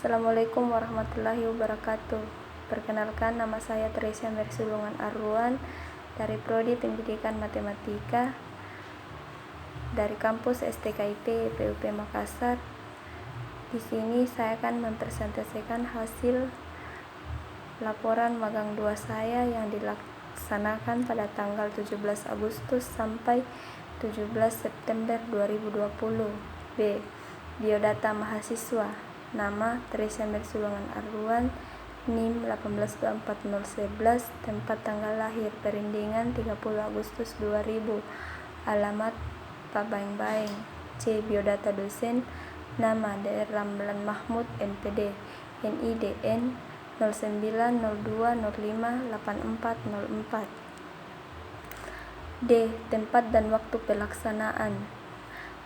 Assalamualaikum warahmatullahi wabarakatuh. Perkenalkan, nama saya Teresia Mersulungan Arruan dari Prodi Pendidikan Matematika dari kampus STKIP PUP Makassar. Di sini saya akan mempresentasikan hasil laporan magang 2 saya yang dilaksanakan pada tanggal 17 Agustus sampai 17 September 2020. B. Biodata mahasiswa. Nama Teresia Mersulungan Arruan, NIM 1824011, tempat tanggal lahir Perindingan 30 Agustus 2000, alamat Pabaeng-Baeng. C. Biodata dosen. Nama DR Ramlan Mahmud, MPD, NIDN 0902058404. D. Tempat dan waktu pelaksanaan.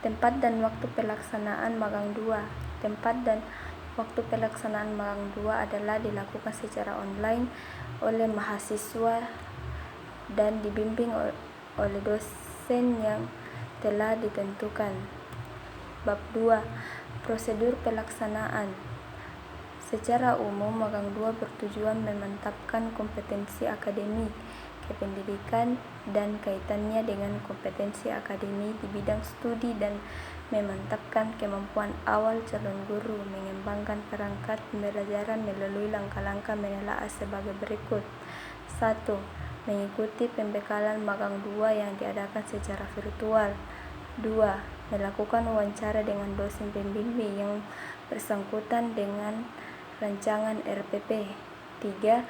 Tempat dan waktu pelaksanaan magang 2. Tempat dan waktu pelaksanaan magang 2 adalah dilakukan secara online oleh mahasiswa dan dibimbing oleh dosen yang telah ditentukan. Bab 2. Prosedur pelaksanaan. Secara umum, magang 2 bertujuan memantapkan kompetensi akademik, kependidikan, dan kaitannya dengan kompetensi akademik di bidang studi dan memantapkan kemampuan awal calon guru mengembangkan perangkat pembelajaran melalui langkah-langkah menelaah sebagai berikut. 1. Mengikuti pembekalan magang 2 yang diadakan secara virtual. 2. Melakukan wawancara dengan dosen pembimbing yang bersangkutan dengan rancangan RPP. 3.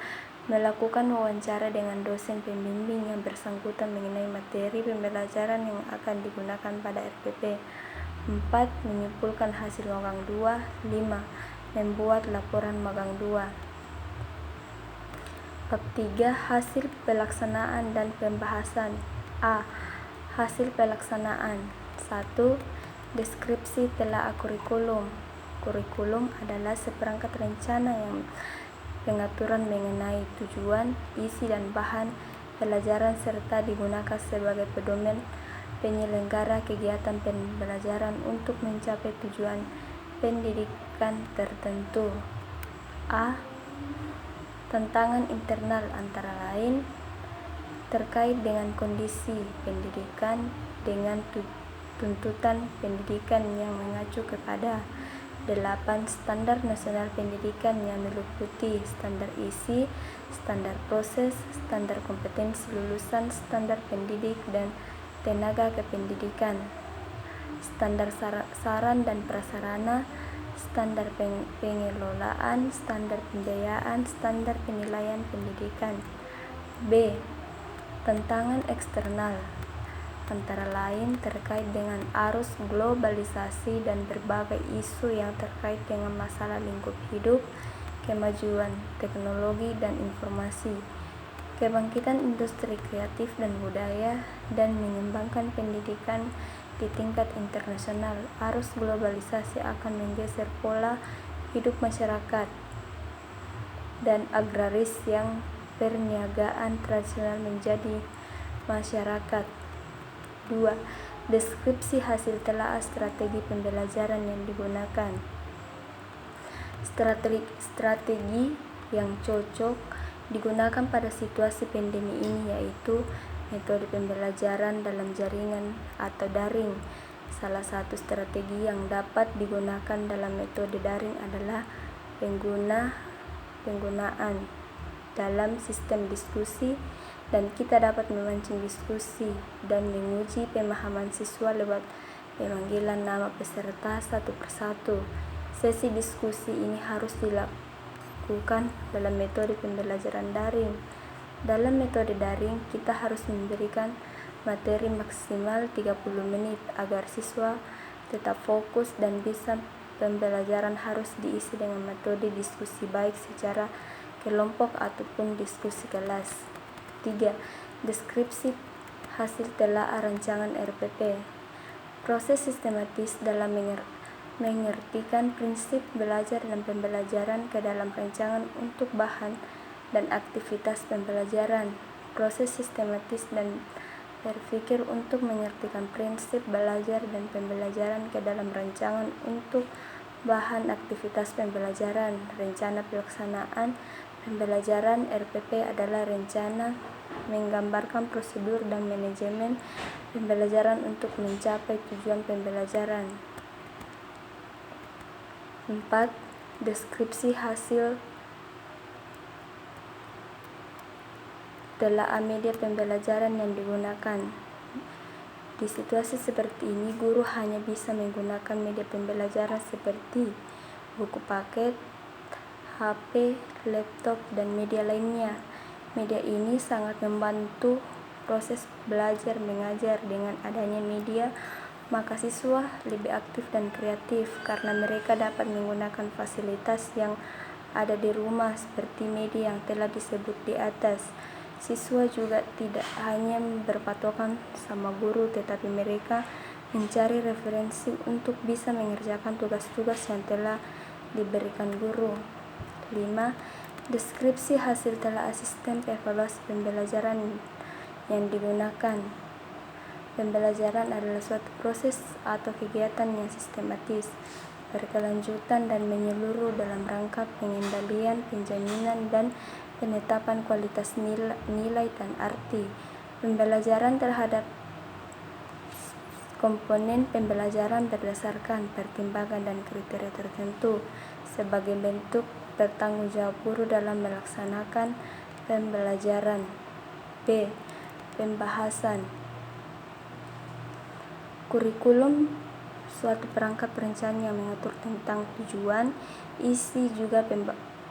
Melakukan wawancara dengan dosen pembimbing yang bersangkutan mengenai materi pembelajaran yang akan digunakan pada RPP. 4. Menyimpulkan hasil magang 2. 5. Membuat laporan magang 2. Bab 3. Hasil pelaksanaan dan pembahasan. A. Hasil pelaksanaan. 1. Deskripsi telaah kurikulum. Kurikulum adalah seperangkat rencana yang pengaturan mengenai tujuan, isi, dan bahan pelajaran serta digunakan sebagai pedoman penyelenggara kegiatan pembelajaran untuk mencapai tujuan pendidikan tertentu. A. Tantangan internal antara lain terkait dengan kondisi pendidikan dengan tuntutan pendidikan yang mengacu kepada 8. Standar nasional pendidikan yang meliputi standar isi, standar proses, standar kompetensi lulusan, standar pendidik dan tenaga kependidikan, standar saran dan prasarana, standar pengelolaan, standar pembiayaan, standar penilaian pendidikan. B. Tantangan eksternal antara lain terkait dengan arus globalisasi dan berbagai isu yang terkait dengan masalah lingkup hidup, kemajuan teknologi dan informasi, kebangkitan industri kreatif dan budaya, dan mengembangkan pendidikan di tingkat internasional. Arus globalisasi akan menggeser pola hidup masyarakat dan agraris yang perniagaan tradisional menjadi masyarakat. 2. Deskripsi hasil telaah strategi pembelajaran yang digunakan. Strategi yang cocok digunakan pada situasi pandemi ini yaitu metode pembelajaran dalam jaringan atau daring. Salah satu strategi yang dapat digunakan dalam metode daring adalah penggunaan dalam sistem diskusi, dan kita dapat memancing diskusi dan menguji pemahaman siswa lewat pemanggilan nama peserta satu persatu. Sesi diskusi ini harus dilakukan dalam metode pembelajaran daring. Dalam metode daring, kita harus memberikan materi maksimal 30 menit agar siswa tetap fokus dan bisa. Pembelajaran harus diisi dengan metode diskusi baik secara kelompok ataupun diskusi kelas. 3. Deskripsi hasil telaah rancangan RPP. Proses sistematis dalam mengertikan prinsip belajar dan pembelajaran ke dalam rancangan untuk bahan dan aktivitas pembelajaran. Proses sistematis dan berpikir untuk mengertikan prinsip belajar dan pembelajaran ke dalam rancangan untuk Bahan aktivitas pembelajaran. Rencana pelaksanaan pembelajaran RPP adalah rencana menggambarkan prosedur dan manajemen pembelajaran untuk mencapai tujuan pembelajaran. 4. Deskripsi hasil telaah media pembelajaran yang digunakan. Di situasi seperti ini, guru hanya bisa menggunakan media pembelajaran seperti buku paket, HP, laptop, dan media lainnya. Media ini sangat membantu proses belajar mengajar. Dengan adanya media, maka siswa lebih aktif dan kreatif karena mereka dapat menggunakan fasilitas yang ada di rumah seperti media yang telah disebut di atas. Siswa juga tidak hanya berpatokan sama guru, tetapi mereka mencari referensi untuk bisa mengerjakan tugas-tugas yang telah diberikan guru. 5. Deskripsi hasil telaah sistem evaluasi pembelajaran yang digunakan. Pembelajaran adalah suatu proses atau kegiatan yang sistematis, berkelanjutan, dan menyeluruh dalam rangka pengendalian, penjaminan, dan penetapan kualitas nilai dan arti pembelajaran terhadap komponen pembelajaran berdasarkan pertimbangan dan kriteria tertentu sebagai bentuk bertanggung jawab guru dalam melaksanakan pembelajaran. B. Pembahasan. Kurikulum suatu perangkat perencanaan yang mengatur tentang tujuan, isi, juga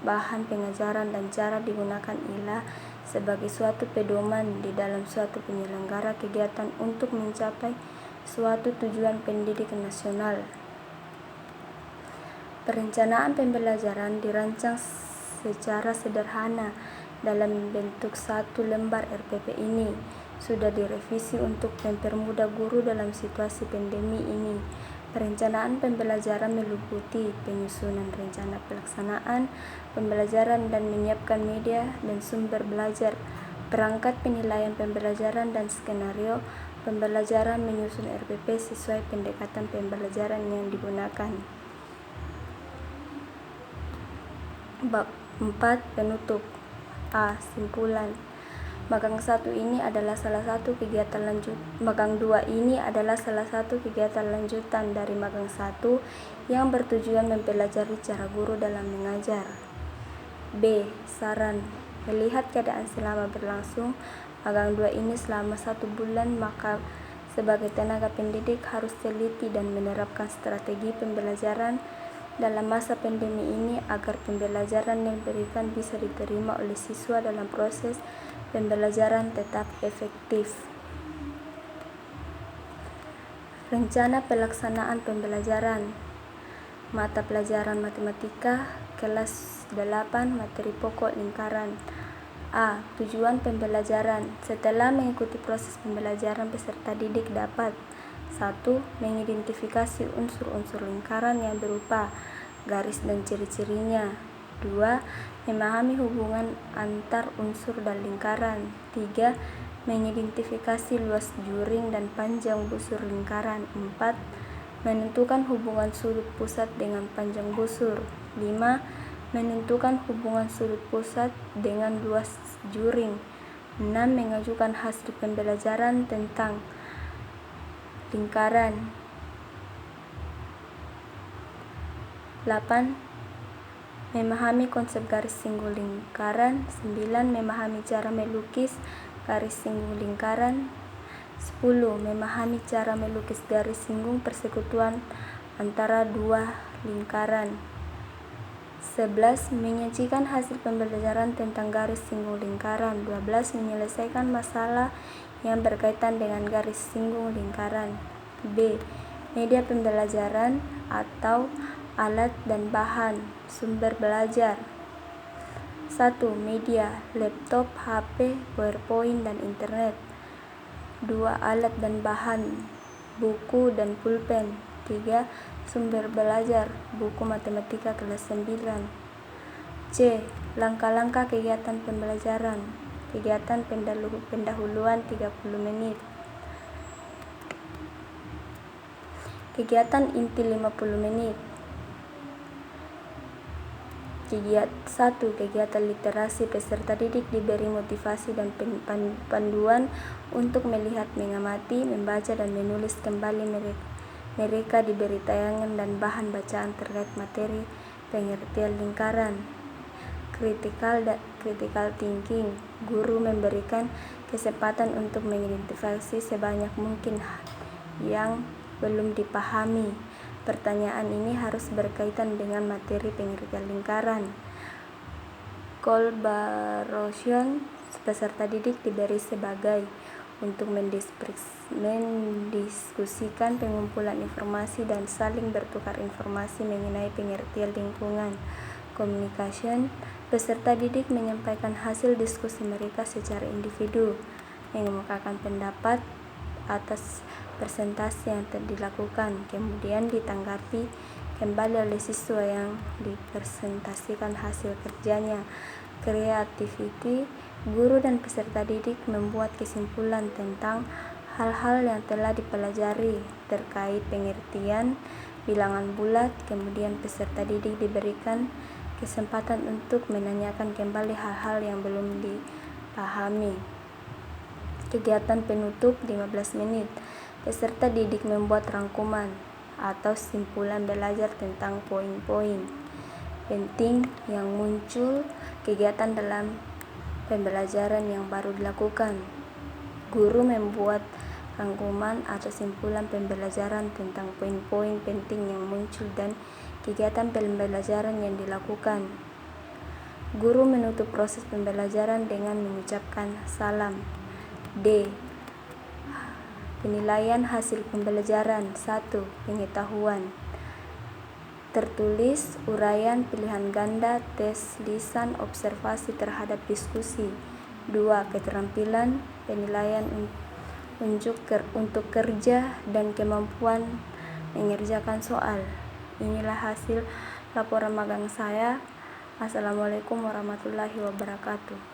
bahan pengajaran dan cara digunakan ialah sebagai suatu pedoman di dalam suatu penyelenggara kegiatan untuk mencapai suatu tujuan pendidikan nasional. Perencanaan pembelajaran dirancang secara sederhana dalam bentuk satu lembar RPP ini sudah direvisi untuk mempermudah guru dalam situasi pandemi ini. Perencanaan pembelajaran meliputi penyusunan rencana pelaksanaan pembelajaran dan menyiapkan media dan sumber belajar, perangkat penilaian pembelajaran, dan skenario pembelajaran, menyusun RPP sesuai pendekatan pembelajaran yang digunakan. Bab 4. Penutup. A. Simpulan. Magang 1 ini adalah salah satu kegiatan Magang 2 ini adalah salah satu kegiatan lanjutan dari Magang 1 yang bertujuan mempelajari cara guru dalam mengajar. B. Saran. Melihat keadaan selama berlangsung Magang 2 ini selama 1 bulan, maka sebagai tenaga pendidik harus teliti dan menerapkan strategi pembelajaran dalam masa pandemi ini agar pembelajaran yang diberikan bisa diterima oleh siswa dalam proses pembelajaran tetap efektif. Rencana pelaksanaan pembelajaran. Mata pelajaran matematika kelas 8 materi pokok lingkaran. A. Tujuan pembelajaran. Setelah mengikuti proses pembelajaran, peserta didik dapat 1. Mengidentifikasi unsur-unsur lingkaran yang berupa garis dan ciri-cirinya. 2. Memahami hubungan antar unsur dan lingkaran. 3. Mengidentifikasi luas juring dan panjang busur lingkaran. 4. Menentukan hubungan sudut pusat dengan panjang busur. 5. Menentukan hubungan sudut pusat dengan luas juring. 6. Mengajukan hasil pembelajaran tentang lingkaran. 8. Memahami konsep garis singgung lingkaran. 9. Memahami cara melukis garis singgung lingkaran. 10. Memahami cara melukis garis singgung persekutuan antara dua lingkaran. 11. Menyajikan hasil pembelajaran tentang garis singgung lingkaran. 12. Menyelesaikan masalah yang berkaitan dengan garis singgung lingkaran. B. Media pembelajaran atau alat dan bahan sumber belajar. 1. Media, laptop, HP, PowerPoint, dan internet. 2. Alat dan bahan, buku dan pulpen. 3. Sumber belajar, buku matematika kelas 9. C. Langkah-langkah kegiatan pembelajaran. Kegiatan pendahuluan 30 menit. Kegiatan inti 50 menit. Kegiatan literasi. Peserta didik diberi motivasi dan panduan untuk melihat, mengamati, membaca, dan menulis kembali. Mereka diberi tayangan dan bahan bacaan terkait materi pengertian lingkaran. Critical thinking. Guru memberikan kesempatan untuk mengidentifikasi sebanyak mungkin yang belum dipahami. Pertanyaan ini harus berkaitan dengan materi pengertian lingkaran. Collaboration. Peserta didik diberi sebagai untuk mendiskusikan pengumpulan informasi dan saling bertukar informasi mengenai pengertian lingkungan. Communication. Peserta didik menyampaikan hasil diskusi mereka secara individu, mengemukakan pendapat atas presentasi yang dilakukan, kemudian ditanggapi kembali oleh siswa yang dipresentasikan hasil kerjanya. Creativity. Guru dan peserta didik membuat kesimpulan tentang hal-hal yang telah dipelajari terkait pengertian bilangan bulat, kemudian peserta didik diberikan kesempatan untuk menanyakan kembali hal-hal yang belum dipahami. Kegiatan penutup 15 menit. Peserta didik membuat rangkuman atau simpulan belajar tentang poin-poin penting yang muncul kegiatan dalam pembelajaran yang baru dilakukan. Guru membuat rangkuman atau simpulan pembelajaran tentang poin-poin penting yang muncul dan kegiatan pembelajaran yang dilakukan. Guru menutup proses pembelajaran dengan mengucapkan salam. D. Penilaian hasil pembelajaran. 1. Pengetahuan tertulis, uraian, pilihan ganda, tes lisan, observasi terhadap diskusi. 2. Keterampilan, penilaian untuk kerja dan kemampuan mengerjakan soal. Inilah hasil laporan magang saya. Assalamualaikum warahmatullahi wabarakatuh.